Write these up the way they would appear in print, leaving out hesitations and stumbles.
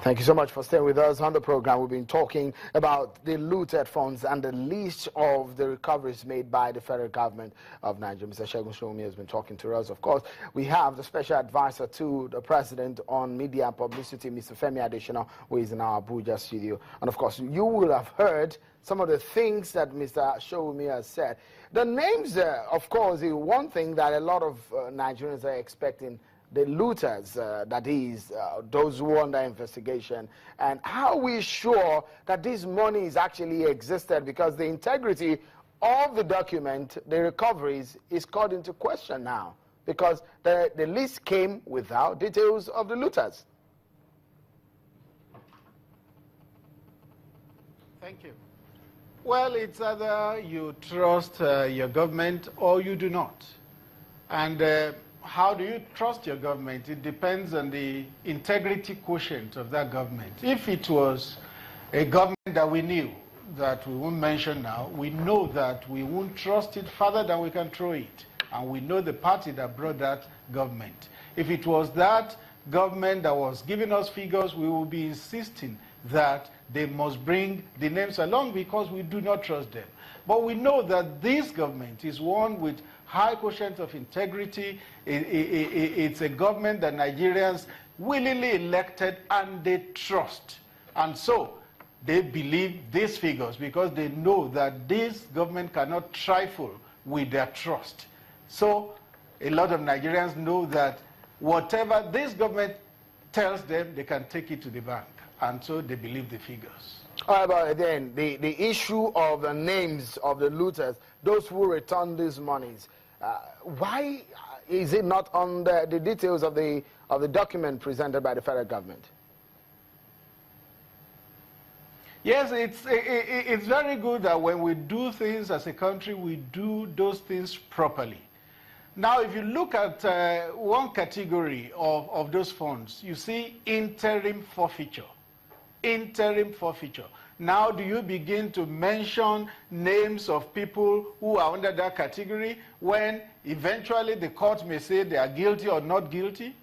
Thank you so much for staying with us on the program. We've been talking about the looted funds and the list of the recoveries made by the federal government of Nigeria. Mr. Segun Shomi has been talking to us. Of course, we have the special advisor to the president on media and publicity, Mr. Femi Adesina, who is in our Abuja studio. And of course, you will have heard some of the things that Mr. Shomi has said. The names, of course, is one thing that a lot of Nigerians are expecting. The looters, that is, those who are under investigation, and how we sure that this money is actually existed, because the integrity of the document, the recoveries, is called into question now, because the list came without details of the looters. Thank you. Well, it's either you trust your government or you do not. And how do you trust your government? It depends on the integrity quotient of that government. If it was a government that we knew, that we won't mention now, we know that we won't trust it further than we can throw it. And we know the party that brought that government. If it was that government that was giving us figures, we will be insisting that they must bring the names along, because we do not trust them. But we know that this government is one with high quotient of integrity. It's a government that Nigerians willingly elected and they trust. And so they believe these figures because they know that this government cannot trifle with their trust. So a lot of Nigerians know that whatever this government tells them, they can take it to the bank. And so they believe the figures. All right, but then the issue of the names of the looters, those who return these monies, why is it not on the details of the document presented by the federal government? Yes, it's very good that when we do things as a country, we do those things properly. Now, if you look at one category of those funds, you see interim forfeiture. Interim forfeiture. Now, do you begin to mention names of people who are under that category when eventually the court may say they are guilty or not guilty?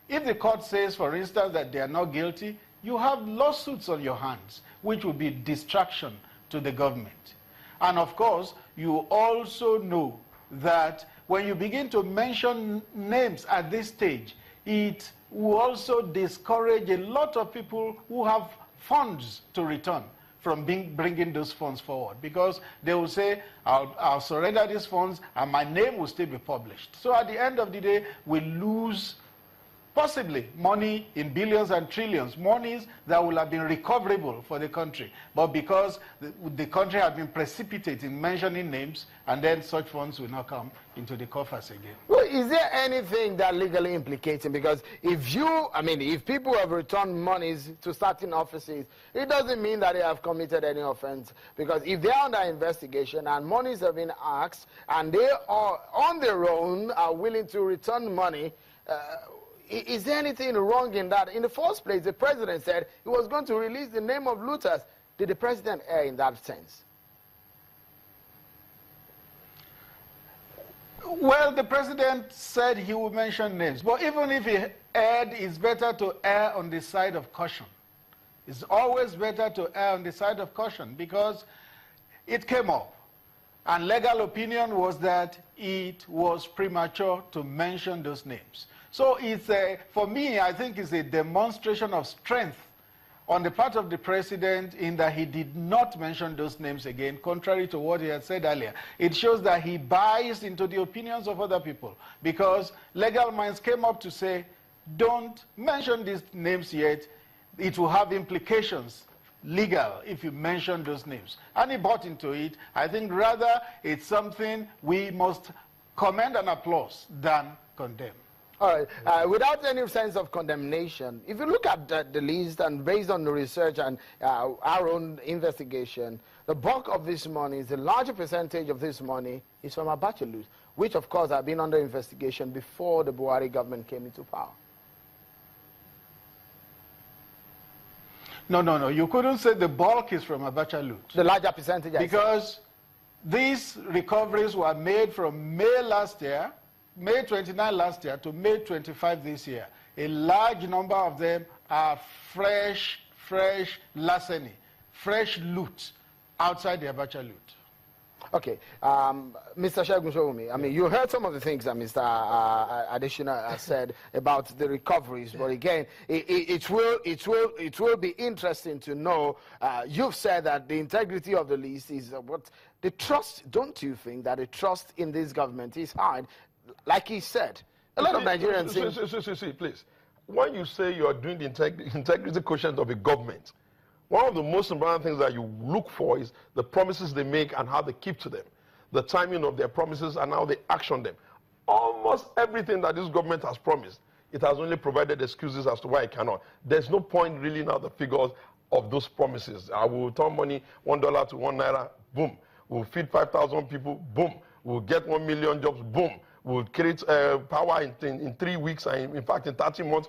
If the court says, for instance, that they are not guilty, you have lawsuits on your hands, which will be distraction to the government. And of course, you also know that when you begin to mention names at this stage, it will also discourage a lot of people who have funds to return from bringing those funds forward, because they will say, I'll surrender these funds and my name will still be published. So at the end of the day, we lose possibly money in billions and trillions, monies that will have been recoverable for the country. But because the country has been precipitate in mentioning names, and then such funds will not come into the coffers again. Well, is there anything that legally implicating? Because if people have returned monies to certain offices, it doesn't mean that they have committed any offense. Because if they are under investigation and monies have been asked, and they are on their own are willing to return money, is there anything wrong in that? In the first place, the president said he was going to release the name of looters. Did the president err in that sense? Well, the president said he would mention names. But even if he erred, it's better to err on the side of caution. It's always better to err on the side of caution, because it came up. And legal opinion was that it was premature to mention those names. So for me, I think it's a demonstration of strength on the part of the president in that he did not mention those names again, contrary to what he had said earlier. It shows that he buys into the opinions of other people, because legal minds came up to say, don't mention these names yet. It will have implications legal if you mention those names. And he bought into it. I think rather it's something we must commend and applaud than condemn. All right. Without any sense of condemnation, if you look at the list, and based on the research and our own investigation, the bulk of this money, the larger percentage of this money, is from Abacha loot, which of course have been under investigation before the Buhari government came into power. No. You couldn't say the bulk is from Abacha loot. The larger percentage, because these recoveries were made from May last year, May 29 last year to May 25 this year. A large number of them fresh larceny, fresh loot outside the Abacha loot. Okay, Mr. Segun Showumi, I mean, you heard some of the things that Mr. Additional said about the recoveries, but again, it will be interesting to know. You've said that the integrity of the list is what the trust. Don't you think that the trust in this government is high? Like he said, a lot of Nigerians think. See, please. When you say you are doing the integrity quotient of a government, one of the most important things that you look for is the promises they make and how they keep to them, the timing of their promises and how they action them. Almost everything that this government has promised, it has only provided excuses as to why it cannot. There's no point really now the figures of those promises. I will turn money $1 to ₦1, boom. We'll feed 5,000 people, boom. We'll get 1 million jobs, boom. We'll create power in 3 weeks, and in fact in 30 months,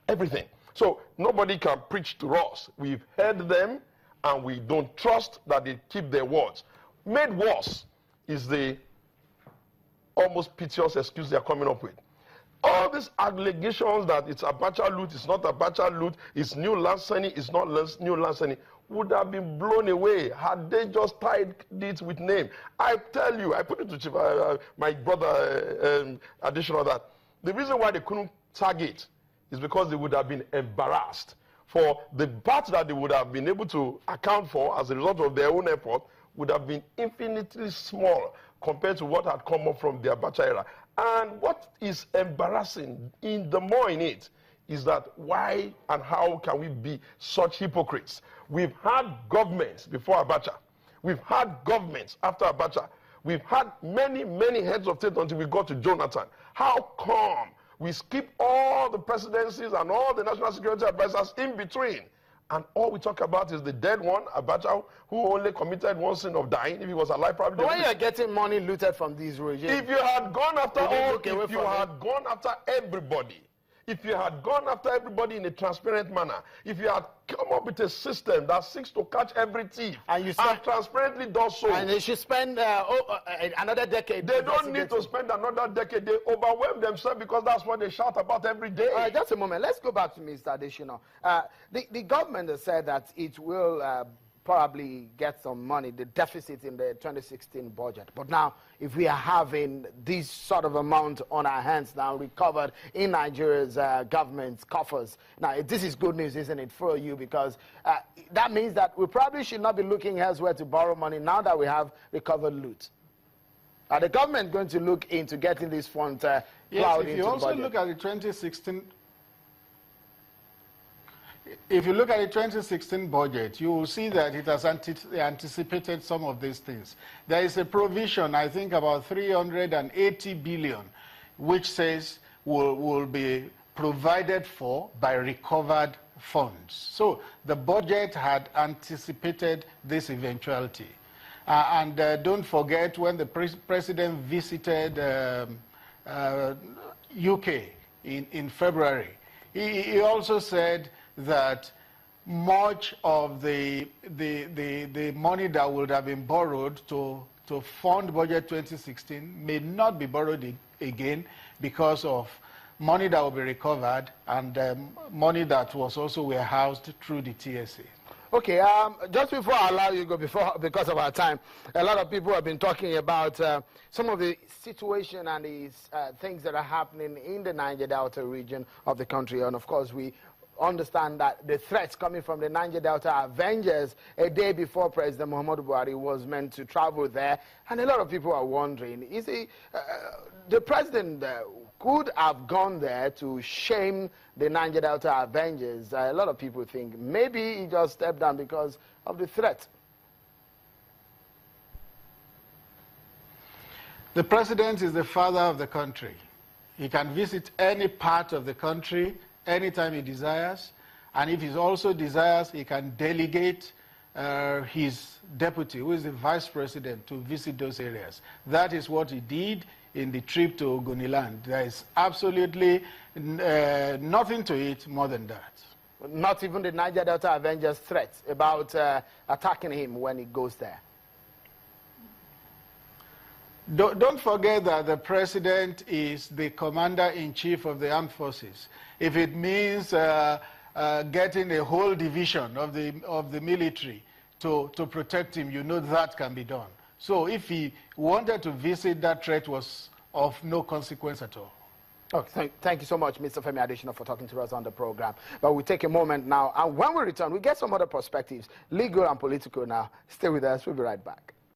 everything. So nobody can preach to us. We've heard them, and we don't trust that they keep their words. Made worse is the almost piteous excuse they're coming up with. All these allegations that it's Abacha loot, it's not Abacha loot, it's new larceny, it's not new larceny, would have been blown away had they just tied it with name. I tell you, I put it to Chief, my brother, additional that the reason why they couldn't tag it is because they would have been embarrassed for the part that they would have been able to account for as a result of their own effort would have been infinitely small compared to what had come up from the Abacha era. And what is embarrassing the more in it is that why and how can we be such hypocrites? We've had governments before Abacha. We've had governments after Abacha. We've had many, many heads of state until we got to Jonathan. How come we skip all the presidencies and all the national security advisors in between? And all we talk about is the dead one, Abacha, who only committed one sin of dying. If he was alive, probably. But when you're getting money looted from these regimes, if you had gone after gone after everybody, if you had gone after everybody in a transparent manner, if you had come up with a system that seeks to catch every thief and transparently does so, and they should spend another decade. They don't need to spend another decade. They overwhelm themselves because that's what they shout about every day. All right, just a moment. Let's go back to Mr. Additional. The government has said that it will probably get some money, the deficit in the 2016 budget. But now, if we are having this sort of amount on our hands now recovered in Nigeria's government's coffers, now this is good news, isn't it, for you? Because that means that we probably should not be looking elsewhere to borrow money now that we have recovered loot. Are the government going to look into getting this fund plowed into the budget? Yes, if you also look at the 2016... If you look at the 2016 budget, you will see that it has anticipated some of these things. There is a provision, I think about 380 billion, which says will be provided for by recovered funds. So the budget had anticipated this eventuality. And don't forget when the president visited UK in February, he also said that much of the money that would have been borrowed to fund budget 2016 may not be borrowed again because of money that will be recovered and money that was also warehoused through the TSA. Okay, just before I allow you to go, because of our time, a lot of people have been talking about some of the situation and these things that are happening in the Niger Delta region of the country. And of course, we understand that the threats coming from the Niger Delta Avengers a day before President Muhammadu Buhari was meant to travel there. And a lot of people are wondering, is he, the president could have gone there to shame the Niger Delta Avengers? A lot of people think maybe he just stepped down because of the threat. The president is the father of the country. He can visit any part of the country anytime he desires, and if he also desires, he can delegate his deputy, who is the vice president, to visit those areas. That is what he did in the trip to Ogoniland. There is absolutely nothing to it more than that. Not even the Niger Delta Avengers threats about attacking him when he goes there. Don't forget that the president is the commander-in-chief of the armed forces. If it means getting a whole division of the military to protect him, you know that can be done. So if he wanted to visit, that threat was of no consequence at all. Oh, thank you so much, Mr. Femi Adesina, for talking to us on the program. But we'll take a moment now, and when we return, we get some other perspectives, legal and political now. Stay with us. We'll be right back.